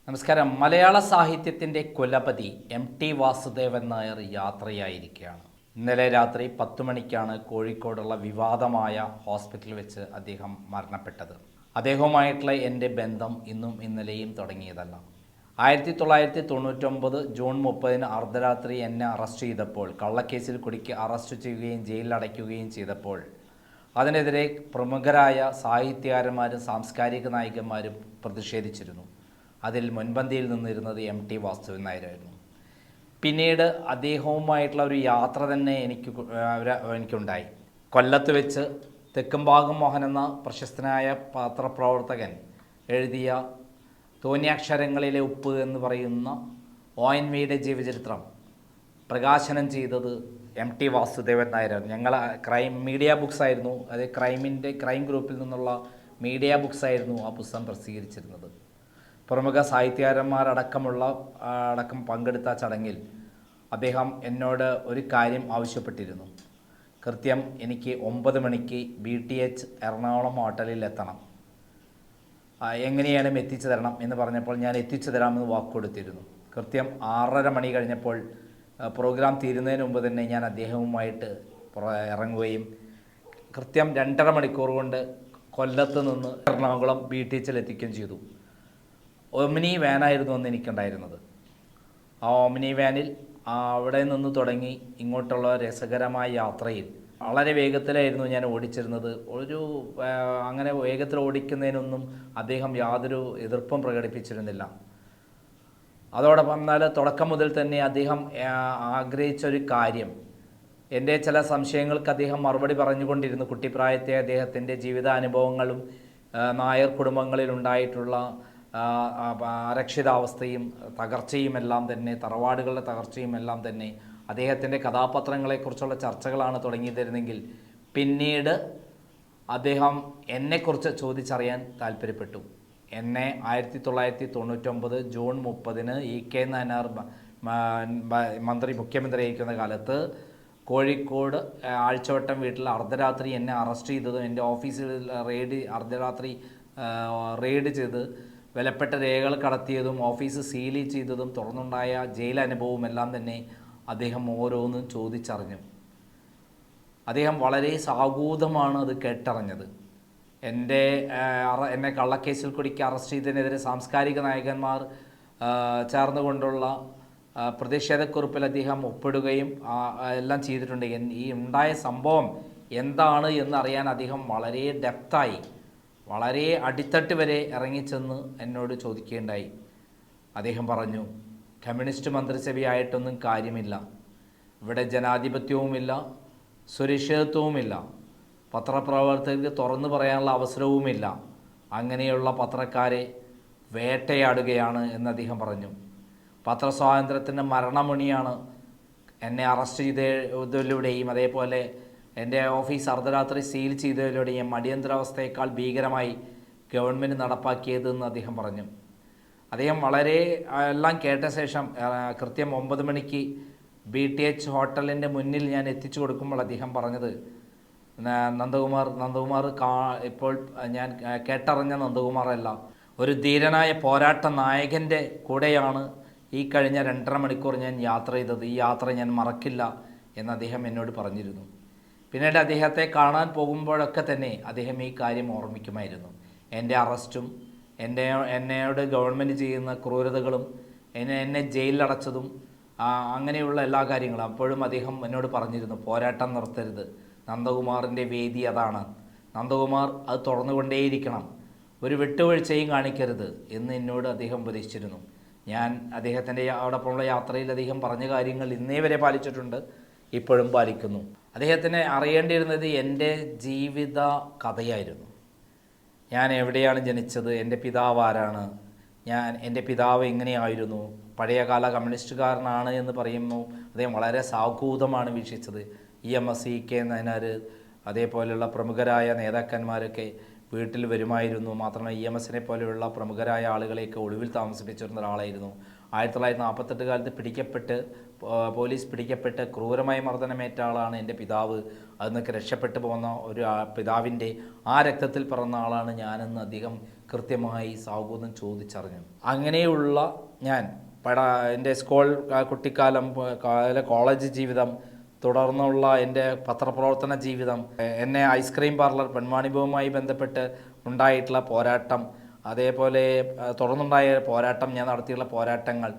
നമസ്കാരം. മലയാള സാഹിത്യത്തിൻ്റെ കുലപതി ടി വാസുദേവൻ നായർ യാത്രയായിരിക്കുകയാണ്. ഇന്നലെ രാത്രി 10 മണിക്കാണ് കോഴിക്കോടുള്ള വിവാദമായ ഹോസ്പിറ്റലിൽ വെച്ച് അദ്ദേഹം മരണപ്പെട്ടത്. അദ്ദേഹവുമായിട്ടുള്ള എൻ്റെ ബന്ധം ഇന്നും ഇന്നലെയും തുടങ്ങിയതല്ല. 1999 ജൂൺ 30 അർദ്ധരാത്രി എന്നെ അറസ്റ്റ് ചെയ്തപ്പോൾ, കള്ളക്കേസിൽ കുടുക്കി അറസ്റ്റ് ചെയ്യുകയും ജയിലിൽ അടയ്ക്കുകയും ചെയ്തപ്പോൾ അതിനെതിരെ പ്രമുഖരായ സാഹിത്യകാരന്മാരും സാംസ്കാരിക നായകന്മാരും പ്രതിഷേധിച്ചിരുന്നു. അതിൽ മുൻപന്തിയിൽ നിന്നിരുന്നത് ടി വാസുദേവൻ നായരായിരുന്നു. പിന്നീട് അദ്ദേഹവുമായിട്ടുള്ള ഒരു യാത്ര തന്നെ എനിക്കുണ്ടായി. കൊല്ലത്ത് വെച്ച് തെക്കുംഭാഗം മോഹൻ എന്ന പ്രശസ്തനായ പത്രപ്രവർത്തകൻ എഴുതിയ തോന്നിയാക്ഷരങ്ങളിലെ ഉപ്പ് എന്ന് പറയുന്ന ONVയുടെ ജീവചരിത്രം പ്രകാശനം ചെയ്തത് ടി വാസുദേവൻ നായരാണ്. ഞങ്ങൾ മീഡിയ ബുക്സ് ആയിരുന്നു, അത് ക്രൈം ഗ്രൂപ്പിൽ നിന്നുള്ള മീഡിയ ബുക്സ് ആയിരുന്നു ആ പുസ്തകം പ്രസിദ്ധീകരിച്ചിരുന്നത്. പ്രമുഖ സാഹിത്യകാരന്മാരടക്കം പങ്കെടുത്ത ചടങ്ങിൽ അദ്ദേഹം എന്നോട് ഒരു കാര്യം ആവശ്യപ്പെട്ടിരുന്നു. കൃത്യം എനിക്ക് 9 മണിക്ക് BTH എറണാകുളം ഹോട്ടലിൽ എത്തണം, എങ്ങനെയാണ് എത്തിച്ചു തരണം എന്ന് പറഞ്ഞപ്പോൾ ഞാൻ എത്തിച്ചു തരാമെന്ന് വാക്ക് കൊടുത്തിരുന്നു. കൃത്യം 6:30 മണി കഴിഞ്ഞപ്പോൾ പ്രോഗ്രാം തീരുന്നതിന് മുമ്പ് തന്നെ ഞാൻ അദ്ദേഹവുമായിട്ട് ഇറങ്ങുകയും കൃത്യം 2.5 മണിക്കൂർ കൊണ്ട് കൊല്ലത്ത് നിന്ന് എറണാകുളം BTHൽ എത്തിക്കുകയും ചെയ്തു. ഒമിനി വാനായിരുന്നു അന്ന് എനിക്കുണ്ടായിരുന്നത്. ആ ഒമിനി വാനിൽ അവിടെ നിന്ന് തുടങ്ങി ഇങ്ങോട്ടുള്ള രസകരമായ യാത്രയിൽ വളരെ വേഗത്തിലായിരുന്നു ഞാൻ ഓടിച്ചിരുന്നത്. അങ്ങനെ വേഗത്തിൽ ഓടിക്കുന്നതിനൊന്നും അദ്ദേഹം യാതൊരു എതിർപ്പും പ്രകടിപ്പിച്ചിരുന്നില്ല. അതോടൊപ്പം എന്നാൽ തുടക്കം മുതൽ തന്നെ അദ്ദേഹം ആഗ്രഹിച്ചൊരു കാര്യം, എൻ്റെ ചില സംശയങ്ങൾക്ക് അദ്ദേഹം മറുപടി പറഞ്ഞുകൊണ്ടിരുന്നു. കുട്ടിപ്രായത്തെ അദ്ദേഹത്തിൻ്റെ ജീവിതാനുഭവങ്ങളും നായർ കുടുംബങ്ങളിലുണ്ടായിട്ടുള്ള അരക്ഷിതാവസ്ഥയും തകർച്ചയും എല്ലാം തന്നെ, തറവാടുകളുടെ തകർച്ചയും എല്ലാം തന്നെ അദ്ദേഹത്തിൻ്റെ കഥാപാത്രങ്ങളെക്കുറിച്ചുള്ള ചർച്ചകളാണ് തുടങ്ങിയിരുന്നെങ്കിൽ പിന്നീട് അദ്ദേഹം എന്നെക്കുറിച്ച് ചോദിച്ചറിയാൻ താല്പര്യപ്പെട്ടു. എന്നെ 1999 ജൂൺ 30 EK നായനാർ മുഖ്യമന്ത്രിയായിരിക്കുന്ന കാലത്ത് കോഴിക്കോട് ആഴ്ചവട്ടം വീട്ടിൽ അർദ്ധരാത്രി എന്നെ അറസ്റ്റ് ചെയ്തതും എൻ്റെ ഓഫീസിൽ അർദ്ധരാത്രി റെയ്ഡ് ചെയ്ത് വിലപ്പെട്ട രേഖകൾ കടത്തിയതും ഓഫീസ് സീൽ ചെയ്തതും തുറന്നുണ്ടായ ജയിൽ അനുഭവവും എല്ലാം തന്നെ അദ്ദേഹം ഓരോന്നും ചോദിച്ചറിഞ്ഞു. അദ്ദേഹം വളരെ സാഗൂതമാണ് അത് കേട്ടറിഞ്ഞത്. എന്നെ കള്ളക്കേസിൽ കുടുക്കി അറസ്റ്റ് ചെയ്തതിനെതിരെ സാംസ്കാരിക നായകന്മാർ ചേർന്നുകൊണ്ടുള്ള പ്രതിഷേധക്കുറിപ്പിൽ അദ്ദേഹം ഒപ്പിടുകയും എല്ലാം ചെയ്തിട്ടുണ്ട്. ഈ ഉണ്ടായ സംഭവം എന്താണ് എന്നറിയാൻ അദ്ദേഹം വളരെ ഡെപ്തായി, വളരെ അടിത്തട്ട് വരെ ഇറങ്ങിച്ചെന്ന് എന്നോട് ചോദിക്കുകയുണ്ടായി. അദ്ദേഹം പറഞ്ഞു, കമ്മ്യൂണിസ്റ്റ് മന്ത്രിസഭയായിട്ടൊന്നും കാര്യമില്ല, ഇവിടെ ജനാധിപത്യവുമില്ല, സുരക്ഷിതത്വവുമില്ല, പത്രപ്രവർത്തകർക്ക് തുറന്നു പറയാനുള്ള അവസരവുമില്ല, അങ്ങനെയുള്ള പത്രക്കാരെ വേട്ടയാടുകയാണ് എന്ന് അദ്ദേഹം പറഞ്ഞു. പത്രസ്വാതന്ത്ര്യത്തിൻ്റെ മരണമണിയാണ് എന്നെ അറസ്റ്റ് ചെയ്തതിലൂടെയും അതേപോലെ എൻ്റെ ഓഫീസ് അർദ്ധരാത്രി സീൽ ചെയ്തതിലൂടെയും അടിയന്തരാവസ്ഥയേക്കാൾ ഭീകരമായി ഗവൺമെൻറ് നടപ്പാക്കിയതെന്ന് അദ്ദേഹം പറഞ്ഞു. അദ്ദേഹം വളരെ എല്ലാം കേട്ട ശേഷം കൃത്യം 9 മണിക്ക് BTH ഹോട്ടലിൻ്റെ മുന്നിൽ ഞാൻ എത്തിച്ചു കൊടുക്കുമ്പോൾ അദ്ദേഹം പറഞ്ഞത്, നന്ദകുമാർ ഇപ്പോൾ ഞാൻ കേട്ടറിഞ്ഞ നന്ദകുമാറല്ല, ഒരു ധീരനായ പോരാട്ട നായകൻ്റെ കൂടെയാണ് ഈ കഴിഞ്ഞ 2.5 മണിക്കൂർ ഞാൻ യാത്ര ചെയ്തത്. ഈ യാത്ര ഞാൻ മറക്കില്ല എന്ന് അദ്ദേഹം എന്നോട് പറഞ്ഞിരുന്നു. പിന്നീട് അദ്ദേഹത്തെ കാണാൻ പോകുമ്പോഴൊക്കെ തന്നെ അദ്ദേഹം ഈ കാര്യം ഓർമ്മിക്കുമായിരുന്നു. എൻ്റെ അറസ്റ്റും എന്നോട് ഗവൺമെൻറ് ചെയ്യുന്ന ക്രൂരതകളും എന്നെ ജയിലിലടച്ചതും അങ്ങനെയുള്ള എല്ലാ കാര്യങ്ങളും അപ്പോഴും അദ്ദേഹം എന്നോട് പറഞ്ഞിരുന്നു, പോരാട്ടം നിർത്തരുത്, നന്ദകുമാറിൻ്റെ വേദി അതാണ്, നന്ദകുമാർ അത് തുറന്നുകൊണ്ടേയിരിക്കണം, ഒരു വിട്ടുവീഴ്ചയും കാണിക്കരുത് എന്ന് എന്നോട് അദ്ദേഹം ഉപദേശിച്ചിരുന്നു. ഞാൻ അദ്ദേഹത്തിൻ്റെ അതോടൊപ്പമുള്ള യാത്രയിൽ അദ്ദേഹം പറഞ്ഞ കാര്യങ്ങൾ ഇന്നേ വരെ പാലിച്ചിട്ടുണ്ട്, ഇപ്പോഴും പാലിക്കുന്നു. അദ്ദേഹത്തിന് അറിയേണ്ടിയിരുന്നത് എൻ്റെ ജീവിത കഥയായിരുന്നു. ഞാൻ എവിടെയാണ് ജനിച്ചത്, എൻ്റെ പിതാവ് ആരാണ്, എൻ്റെ പിതാവ് എങ്ങനെയായിരുന്നു, പഴയകാല കമ്മ്യൂണിസ്റ്റുകാരനാണ് എന്ന് പറയുന്നു. അദ്ദേഹം വളരെ സാഗൂതമാണ് വീക്ഷിച്ചത്. EMS EK നായനാർ അതേപോലെയുള്ള പ്രമുഖരായ നേതാക്കന്മാരൊക്കെ വീട്ടിൽ വരുമായിരുന്നു. മാത്രമല്ല EMSനെ പോലെയുള്ള പ്രമുഖരായ ആളുകളെയൊക്കെ ഒളിവിൽ താമസിപ്പിച്ചിരുന്ന ഒരാളായിരുന്നു. 1948 കാലത്ത് പോലീസ് പിടിക്കപ്പെട്ട് ക്രൂരമായ മർദ്ദനമേറ്റ ആളാണ് എൻ്റെ പിതാവ്. അതിൽ നിന്നൊക്കെ രക്ഷപ്പെട്ടു പോകുന്ന ഒരു പിതാവിൻ്റെ ആ രക്തത്തിൽ പിറന്ന ആളാണ് ഞാനെന്ന് അദ്ദേഹം കൃത്യമായി സാവൂതം ചോദിച്ചറിഞ്ഞു. അങ്ങനെയുള്ള ഞാൻ എൻ്റെ സ്കൂൾ കുട്ടിക്കാലം, കോളേജ് ജീവിതം, തുടർന്നുള്ള എൻ്റെ പത്രപ്രവർത്തന ജീവിതം, എന്നെ ഐസ്ക്രീം പാർലർ പെൺവാണിഭവുമായി ബന്ധപ്പെട്ട് ഉണ്ടായിട്ടുള്ള പോരാട്ടം, അതേപോലെ തുടർന്നുണ്ടായ പോരാട്ടം, ഞാൻ നടത്തിയുള്ള പോരാട്ടങ്ങൾ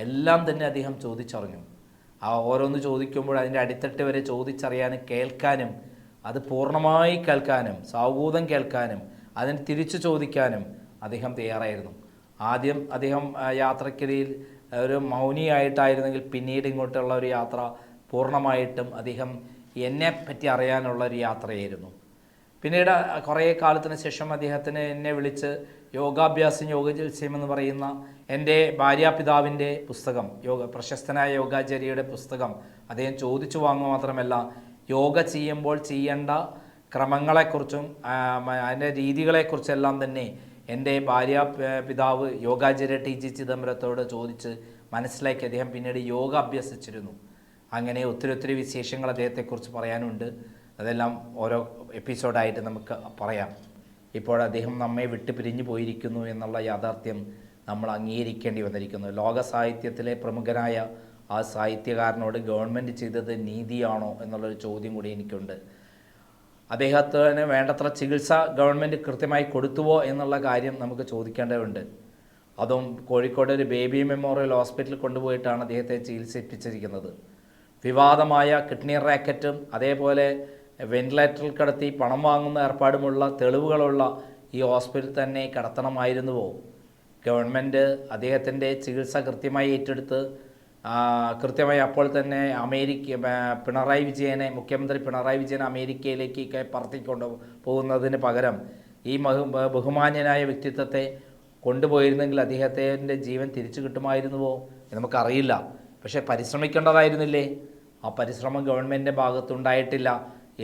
എല്ലാം തന്നെ അദ്ദേഹം ചോദിച്ചറിഞ്ഞു. ഓരോന്ന് ചോദിക്കുമ്പോൾ അതിൻ്റെ അടിത്തട്ട് വരെ ചോദിച്ചറിയാനും കേൾക്കാനും, അത് പൂർണ്ണമായി കേൾക്കാനും സാവൂതം കേൾക്കാനും അതിന് തിരിച്ചു ചോദിക്കാനും അദ്ദേഹം തയ്യാറായിരുന്നു. ആദ്യം അദ്ദേഹം യാത്രക്കിടയിൽ ഒരു മൗനിയായിട്ടായിരുന്നെങ്കിൽ പിന്നീട് ഇങ്ങോട്ടുള്ള ഒരു യാത്ര പൂർണ്ണമായിട്ടും അദ്ദേഹം എന്നെ പറ്റി അറിയാനുള്ള ഒരു യാത്രയായിരുന്നു. പിന്നീട് കുറേ കാലത്തിന് ശേഷം അദ്ദേഹത്തിന് എന്നെ വിളിച്ച് യോഗാഭ്യാസം യോഗജ്യോത്സ്യം എന്ന് പറയുന്ന എൻ്റെ ഭാര്യാപിതാവിൻ്റെ പുസ്തകം, പ്രശസ്തനായ യോഗാചാര്യയുടെ പുസ്തകം അദ്ദേഹം ചോദിച്ചു വാങ്ങുക മാത്രമല്ല, യോഗ ചെയ്യുമ്പോൾ ചെയ്യേണ്ട ക്രമങ്ങളെക്കുറിച്ചും അതിൻ്റെ രീതികളെക്കുറിച്ചെല്ലാം തന്നെ എൻ്റെ പിതാവ് യോഗാചാര്യ ടി.ജി. ചിദംബരത്തോട് ചോദിച്ച് മനസ്സിലാക്കി അദ്ദേഹം പിന്നീട് യോഗ അഭ്യസിച്ചിരുന്നു. അങ്ങനെ ഒത്തിരി വിശേഷങ്ങൾ അദ്ദേഹത്തെക്കുറിച്ച് പറയാനുണ്ട്. അതെല്ലാം ഓരോ എപ്പിസോഡായിട്ട് നമുക്ക് പറയാം. ഇപ്പോൾ അദ്ദേഹം നമ്മെ വിട്ട് പിരിഞ്ഞു പോയിരിക്കുന്നു എന്നുള്ള യാഥാർത്ഥ്യം നമ്മൾ അംഗീകരിക്കേണ്ടി വന്നിരിക്കുന്നു. ലോക സാഹിത്യത്തിലെ പ്രമുഖനായ ആ സാഹിത്യകാരനോട് ഗവൺമെൻറ് ചെയ്തത് നീതിയാണോ എന്നുള്ളൊരു ചോദ്യം കൂടി എനിക്കുണ്ട്. അദ്ദേഹത്തിന് വേണ്ടത്ര ചികിത്സ ഗവൺമെൻറ് കൃത്യമായി കൊടുത്തുവോ എന്നുള്ള കാര്യം നമുക്ക് ചോദിക്കേണ്ടതുണ്ട്. അതും കോഴിക്കോട് ഒരു ബേബി മെമ്മോറിയൽ ഹോസ്പിറ്റലിൽ കൊണ്ടുപോയിട്ടാണ് അദ്ദേഹത്തെ ചികിത്സിപ്പിച്ചിരിക്കുന്നത്. വിവാദമായ കിഡ്നി റാക്കറ്റും അതേപോലെ വെന്റിലേറ്ററിൽ കിടത്തി പണം വാങ്ങുന്ന ഏർപ്പാടുമുള്ള തെളിവുകളുള്ള ഈ ഹോസ്പിറ്റലിൽ തന്നെ കിടത്തണമായിരുന്നുവോ? ഗവൺമെൻറ് അദ്ദേഹത്തിൻ്റെ ചികിത്സ കൃത്യമായി ഏറ്റെടുത്ത് കൃത്യമായി അപ്പോൾ തന്നെ മുഖ്യമന്ത്രി പിണറായി വിജയനെ അമേരിക്കയിലേക്ക് പറത്തിക്കൊണ്ട് പോകുന്നതിന് പകരം ഈ ബഹുമാന്യനായ വ്യക്തിത്വത്തെ കൊണ്ടുപോയിരുന്നെങ്കിൽ അദ്ദേഹത്തിൻ്റെ ജീവൻ തിരിച്ചു കിട്ടുമായിരുന്നുവോ നമുക്കറിയില്ല. പക്ഷേ പരിശ്രമിക്കേണ്ടതായിരുന്നില്ലേ? ആ പരിശ്രമം ഗവൺമെൻറ്റിൻ്റെ ഭാഗത്തുണ്ടായിട്ടില്ല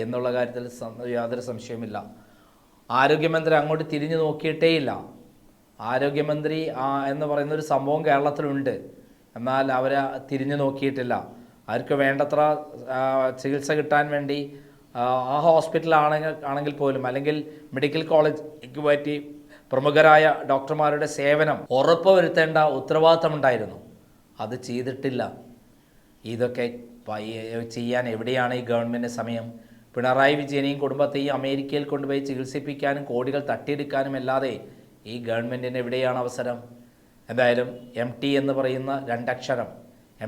എന്നുള്ള കാര്യത്തിൽ യാതൊരു സംശയവുമില്ല. ആരോഗ്യമന്ത്രി അങ്ങോട്ട് തിരിഞ്ഞു നോക്കിയിട്ടേയില്ല. ആരോഗ്യമന്ത്രി എന്ന് പറയുന്നൊരു സംഭവം കേരളത്തിലുണ്ട്, എന്നാൽ അവരെ തിരിഞ്ഞു നോക്കിയിട്ടില്ല. അവർക്ക് വേണ്ടത്ര ചികിത്സ കിട്ടാൻ വേണ്ടി ആ ഹോസ്പിറ്റലാണെങ്കിൽ പോലും, അല്ലെങ്കിൽ മെഡിക്കൽ കോളേജ് പറ്റി പ്രമുഖരായ ഡോക്ടർമാരുടെ സേവനം ഉറപ്പുവരുത്തേണ്ട ഉത്തരവാദിത്തമുണ്ടായിരുന്നു. അത് ചെയ്തിട്ടില്ല. ഇതൊക്കെ ചെയ്യാൻ എവിടെയാണ് ഈ ഗവൺമെൻറ് സമയം? പിണറായി വിജയനെയും കുടുംബത്തെയും അമേരിക്കയിൽ കൊണ്ടുപോയി ചികിത്സിപ്പിക്കാനും കോടികൾ തട്ടിയെടുക്കാനും അല്ലാതെ ഈ ഗവൺമെൻറ്റിന് എവിടെയാണ് അവസരം? എന്തായാലും MT എന്ന് പറയുന്ന രണ്ടക്ഷരം,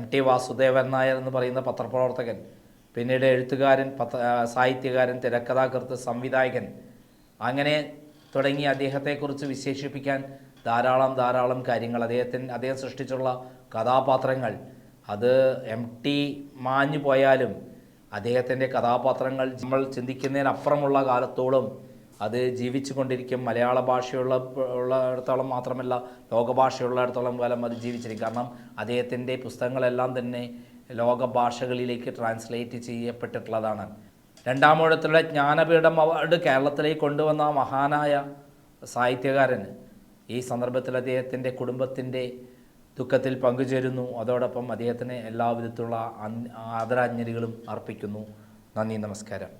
MT വാസുദേവൻ നായർ എന്ന് പറയുന്ന പത്രപ്രവർത്തകൻ, പിന്നീട് എഴുത്തുകാരൻ, സാഹിത്യകാരൻ, തിരക്കഥാകൃത്ത്, സംവിധായകൻ, അങ്ങനെ തുടങ്ങി അദ്ദേഹത്തെക്കുറിച്ച് വിശേഷിപ്പിക്കാൻ ധാരാളം കാര്യങ്ങൾ, അദ്ദേഹം സൃഷ്ടിച്ചുള്ള കഥാപാത്രങ്ങൾ, അത് MT മാഞ്ഞു പോയാലും അദ്ദേഹത്തിൻ്റെ കഥാപാത്രങ്ങൾ നമ്മൾ ചിന്തിക്കുന്നതിനപ്പുറമുള്ള കാലത്തോളം അത് ജീവിച്ചു കൊണ്ടിരിക്കും. മലയാള ഭാഷയുള്ളിടത്തോളം മാത്രമല്ല, ലോകഭാഷയുള്ളിടത്തോളം കാലം അത് ജീവിച്ചിരിക്കും. കാരണം അദ്ദേഹത്തിൻ്റെ പുസ്തകങ്ങളെല്ലാം തന്നെ ലോകഭാഷകളിലേക്ക് ട്രാൻസ്ലേറ്റ് ചെയ്യപ്പെട്ടിട്ടുള്ളതാണ്. രണ്ടാമൂഴത്തിലുള്ള ജ്ഞാനപീഠം അവാർഡ് കേരളത്തിലേക്ക് കൊണ്ടുവന്ന മഹാനായ സാഹിത്യകാരൻ ഈ സന്ദർഭത്തിൽ അദ്ദേഹത്തിൻ്റെ കുടുംബത്തിൻ്റെ ദുഃഖത്തിൽ പങ്കുചേരുന്നു. അതോടൊപ്പം അദ്ദേഹത്തിന് എല്ലാവിധത്തിലുള്ള ആദരാഞ്ജലികളും അർപ്പിക്കുന്നു. നന്ദി, നമസ്കാരം.